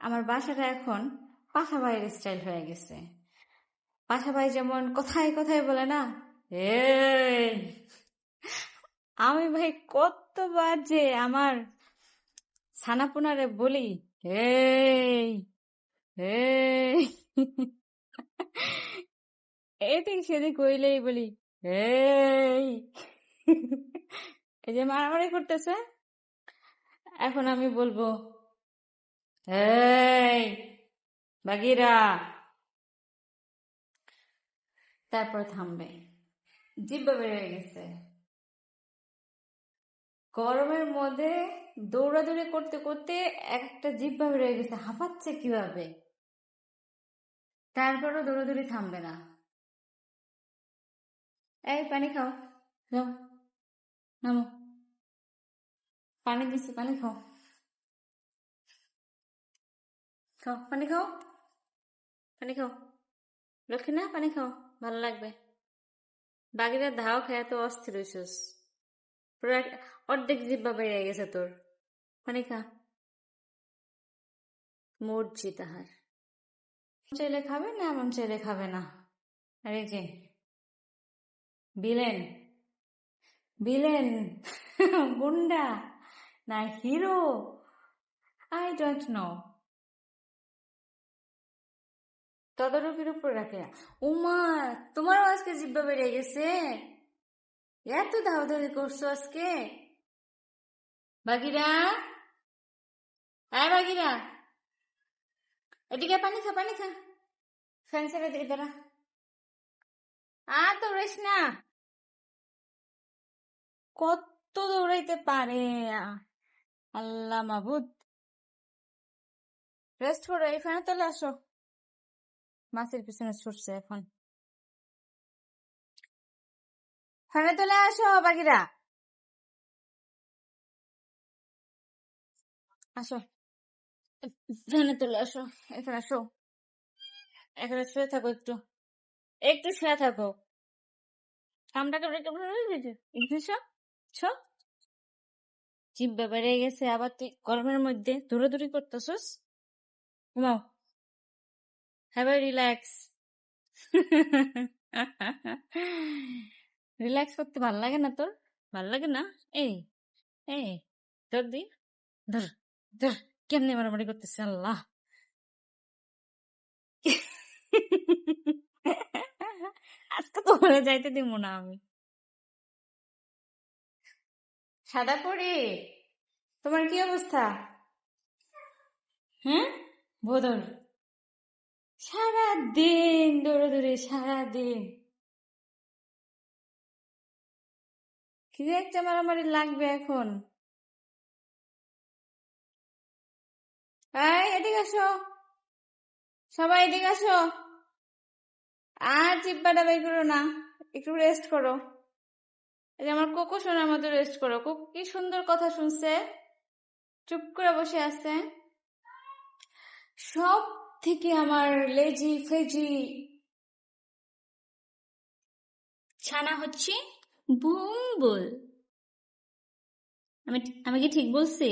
আমার বাসাটা এখন পাশা ভাইয়ের স্টাইল হয়ে গেছে। পাশা ভাই যেমন কথায় কথায় বলে না, এই, আমি ভাই কতবার যে আমার ছানাপুনারে বলি, এই এই, এদিক সেদিক হইলেই বলি, এই, এই যে মারামারি করতেছে, এখন আমি বলবো, এই বাগিরা, তারপর থামবে। জিব্বা বের হয়ে গেছে। গরমের মধ্যে দৌড়াদৌড়ি করতে করতে একটা জিব্বা বের হয়ে গেছে, হাঁপাচ্ছে কিভাবে। তারপরও দৌড়াদৌড়ি থামবে না। এই পানি খাও, যাও, নামো, পানি দিচ্ছি, পানি খাও, খাও পানি খাও, পানি খাও, লক্ষ্মী না, পানি খাও, ভালো লাগবে। বাগিরা ধাও খেয়ে তো অস্থির হইছিস, পুরো অর্ধেক জিব্বা বেরিয়ে গেছে তোর, পানি খা। মর্জি তাহার, চাইলে খাবে না, এমন চাইলে খাবে না। আরে যে বিলেন, বিলেন, গুন্ডা না হিরো, আই ডোন্ট নো। তদারকির উপর রাখে। উমা, তোমারও আজকে জিব্বা বেড়ে গেছে, এত ধাওধারি করছো আজকে। বাগিরা, আয় বাগিরা, এদিকে পানি খা, পানি খা, ফ্যান্সের এদিকে দাঁড়া, আর দৌড়াইস না। কত দৌড়াইতে পারে, আল্লাহ মাবুদ। রেস্ট করো, এই ফ্যানের তলে আসো। মাছের পিছনে ছুটছে এখন, ফ্যানের তলে আসো বাগিরা, আসো, ফ্যানের তলে আসো, এখানে আসো, এখানে শুয়ে থাকো, একটু একটু শুয়ে থাকো। ঠান্ডাটা জিব্বা বেড়ে গেছে, আবার তুই গরমের মধ্যে দৌড়াদৌড়ি করতেছস। ঘুমাও, হ্যাভ এ রিল্যাক্স। রিল্যাক্স করতে ভাল লাগে না তোর? ভাল লাগে না? এই এই ধর দি, ধর ধর, কেমনে মারামারি করতেছে, আল্লাহ। আজকে তো বলে যাইতে দিব না আমি। সাদা পরি, তোমার কি অবস্থা? হ্যাঁ, বদল, সারাদিন দৌড়াদৌড়ি, সারাদিন কি যে একটা মারামারি লাগবে এখন। এই এদিকে আসো, সবাই এদিকে আসো। আর জিব্বাটা বের করো না, একটু রেস্ট করো। এই যে আমার কোকো শোনার মতো রেস্ট করো। কোকো কি সুন্দর কথা শুনছে, চুপ করে বসে আছে। সব থেকে আমার লেজি ফেজি ছানা হচ্ছে বুলবুল। আমি আমি কি ঠিক বলছি?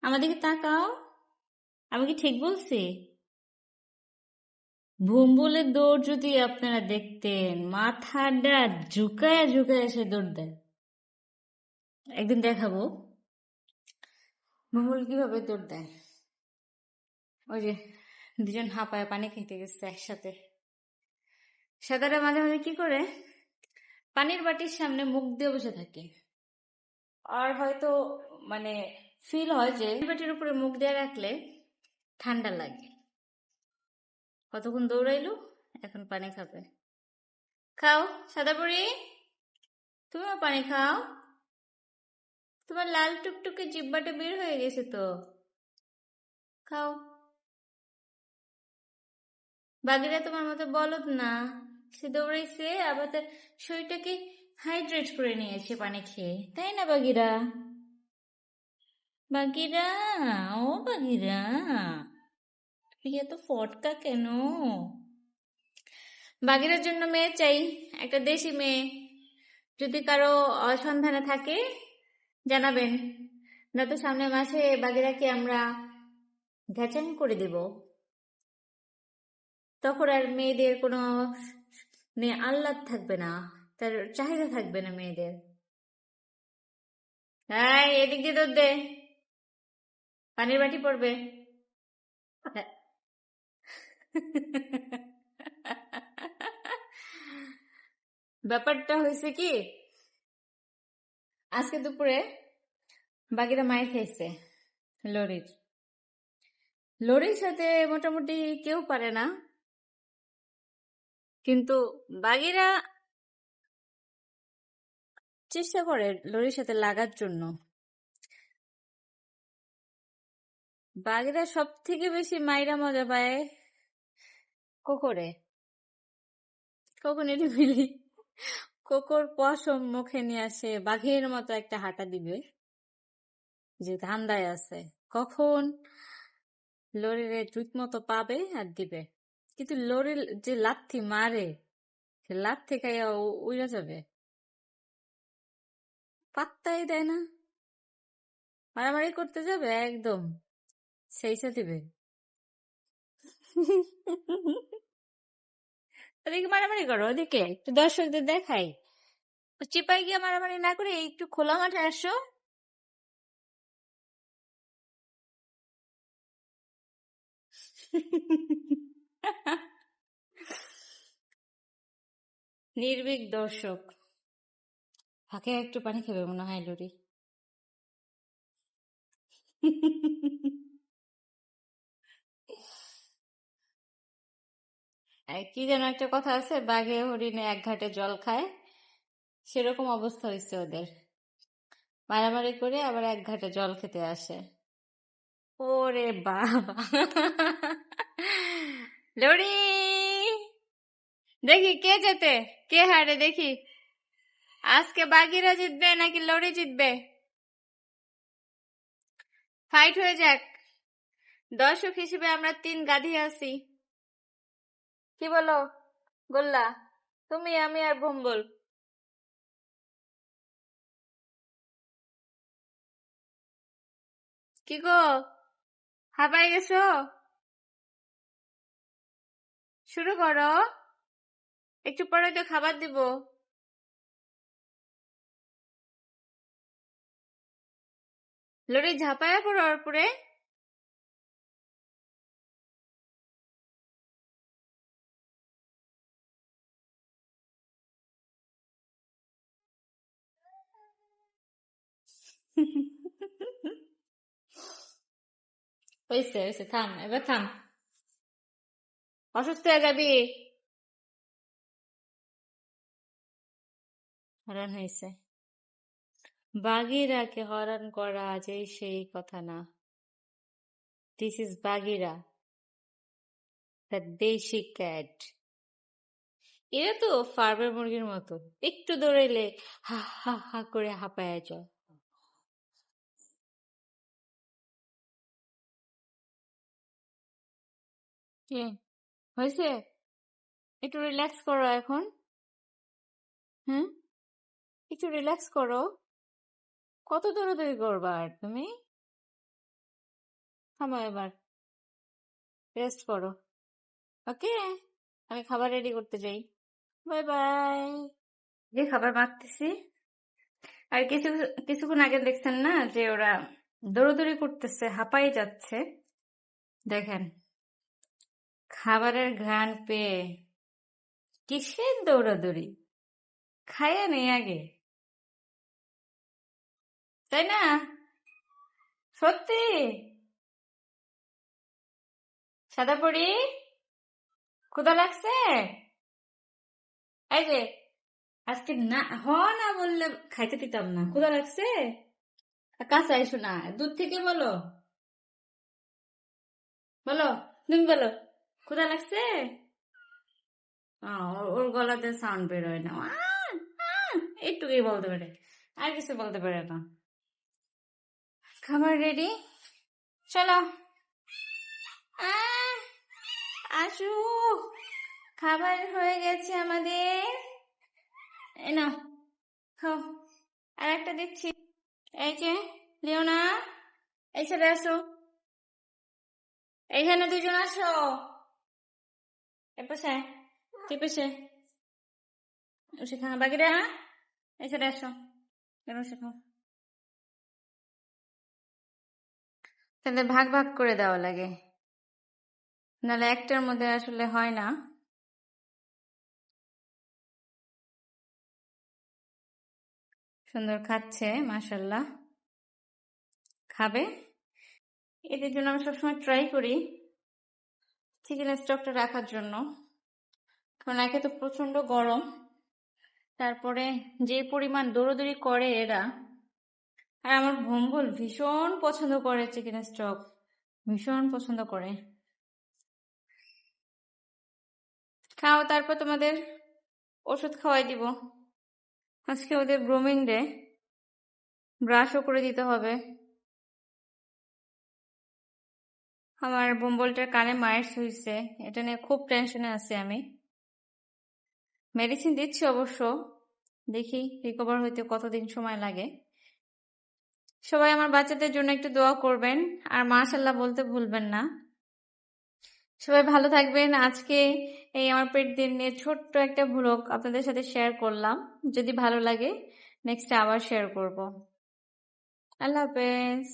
আমাদেরকে তাকাও, আমি কি ঠিক বলছি? বুলবুলের দৌড় যদি আপনারা দেখতেন, মাথাটা ঝুঁকায় ঝুঁকায় এসে দৌড় দেয়। একদিন দেখাবো বুলবুল কিভাবে দৌড় দেয়। ওই যে দুজন হাঁপায় পানি খেতে গেছে একসাথে। সাদারা মাঝে মাঝে কি করে, পানির বাটির সামনে মুখ দিয়ে বসে থাকে। আর হয়তো মানে ফিল হয় যে বাটির উপরে মুখ দিয়ে রাখলে ঠান্ডা লাগে। কতক্ষণ দৌড়াইলো, এখন পানি খাবে। খাও সাদা বুড়ি, তুমিও পানি খাও। তোমার লাল টুকটুকে জিব্বাটা বের হয়ে গেছে তো, খাও। বাগিরা তোমার মতো বলদ না, সে দৌড়াইছে, আবার তার শরীরটাকে হাইড্রেট করে নিয়েছে পানি খেয়ে, তাই না বাগিরা? বাগিরা, ও বাগিরা, তুই এত ফটকা কেন? বাগিরার জন্য মেয়ে চাই, একটা দেশি মেয়ে। যদি কারো সন্ধানে থাকে জানাবেন, নয়তো সামনের মাসে বাগিরাকে আমরা ঘ্যাচাং করে দেব, তখন আর মেয়েদের কোনো আহ্লাদ থাকবে না, তার চাহিদা থাকবে না মেয়েদের। এই এদিক দিয়ে দৌড় দে, পানির বাটি পড়বে। ব্যাপারটা হয়েছে কি, আজকে দুপুরে বাকিরা মায়ের খাইছে লরির লরির সাথে মোটামুটি কেউ পারে না, কিন্তু বাগিরা চেষ্টা করে লরির সাথে লাগার জন্য। বাগিরা সব থেকে বেশি মাইরা মজা পায় কোকরে, কোকোনেটি মিলি কোকোর পশম মুখে নিয়ে আসে, বাঘের মতো একটা হাঁটা দিবে, যে ধান্দায় আছে কখন লরিরে জুত মতো পাবে আর দিবে। কিন্তু লরির যে লাথি মারে, সে লাথি খাইয়া উড়ে যাবে, পাত্তাই দেয় না। মারামারি করতে যাবে একদম সেইসা দিবে। ওদিকে মারামারি করো, ওদিকে একটু দর্শকদের দেখাই, চিপাই গিয়ে মারামারি না করে একটু খোলা মাঠে আসো। নির্ভীক দর্শক, ফাঁকে একটু পানি খাবে মনে হয় লরি। কি যেন একটা কথা আছে, বাঘে হরিণে এক ঘাটে জল খায়, সেরকম অবস্থা হয়েছে ওদের, মারামারি করে আবার এক ঘাটে জল খেতে আসে। ওরে বাবা, লরি, দেখি কে জেতে কে হারে, দেখি আজকে বাগিরা জিতবে নাকি লরি জিতবে। ফাইট হয়ে যাক, দর্শক হিসেবে আমরা 3 গাধি আছি। কি বলো গোল্লা, তুমি আমি আর ভম্বল। কি গো, হাঁপাই গেছো? শুরু করো, একটু পরে তো খাবার দিব। লরি ঝাঁপায়া পড়ো ওর উপরে। হয়েছে হয়েছে, থাম এবার থাম, অসুস্থ হয়ে যাবি। হরণ হয়েছে, বাগিরাকে হরণ করা যে সেই কথা না। দিস ইজ বাগিরা, দ্য দেশি ক্যাট। এরা তো ফার্মের মুরগির মতো, একটু দৌড়াইলে হা হা হা করে হাঁপায়া যায়। কি হয়েছে, একটু রিল্যাক্স করো এখন। হুম, একটু রিল্যাক্স করো, কত দৌড়াদৌড়ি করবা আর তুমি, থামো এবার, রেস্ট করো। ওকে, আমি খাবার রেডি করতে যাই। Bye bye. যে খাবার মাখতেছি, আর কিছুক্ষণ আগে দেখছেন না যে ওরা দৌড়াদৌড়ি করতেছে, হাঁপাই যাচ্ছে, দেখেন খাবারের ঘ্রাণ পেয়ে কিসের দৌড়াদৌড়ি, খাইয়া নেই আগে, তাই না? সত্যি সাদা পড়ি, ক্ষুধা লাগছে? এই যে আজকে না না বললে খাইতে দিতাম না, ক্ষুধা লাগছে? কাছে এসো না, দূর থেকে বলো, বলো, তুমি বলো, ক্ষুধা লাগছে? ওর গলাতে সাউন্ড বেরোয় না, একটুকুই বলতে পারে, আর কিছু বলতে পারে না। খাবার রেডি, চলো, আহ, আসু, খাবার হয়ে গেছে আমাদের, এই নাও খাও, আর একটা দিচ্ছি, এই যে লিও না, এই ছেড়ে আসো। এইখানে দুজন আসো, এপাশে তুই পেশে সেখানে বাকিরা এখানে আসো, কেন শেখো। তাহলে ভাগ ভাগ করে দেওয়া লাগে, নাহলে একটার মধ্যে আসলে হয় না। সুন্দর খাচ্ছে মাশাল্লাহ, খাবে। এদের জন্য আমি সবসময় ট্রাই করি চিকেন স্টকটা রাখার জন্য, কারণ একে তো প্রচন্ড গরম, তারপরে যে পরিমাণ দৌড়দৌড়ি করে এরা। আর আমার ভম্বল ভীষণ পছন্দ করে চিকেন স্টক, ভীষণ পছন্দ করে। খাও, তারপর তোমাদের ওষুধ খাওয়াই দিব। আজকে ওদের গ্রুমিং ডে, ব্রাশও করে দিতে হবে। আমার বোম্বলটার কানে মাইটস হয়েছে, এটা নিয়ে খুব টেনশনে আছি আমি। মেডিসিন দিচ্ছি অবশ্য, দেখি রিকভার হইতে কতদিন সময় লাগে। সবাই আমার বাচ্চাদের জন্য একটু দোয়া করবেন, আর মাশাআল্লাহ বলতে ভুলবেন না। সবাই ভালো থাকবেন। আজকে এই আমার পেট দিন নিয়ে ছোট্ট একটা ভ্লগ আপনাদের সাথে শেয়ার করলাম। যদি ভালো লাগে নেক্সট আবার শেয়ার করব। আল্লাহ হাফেজ।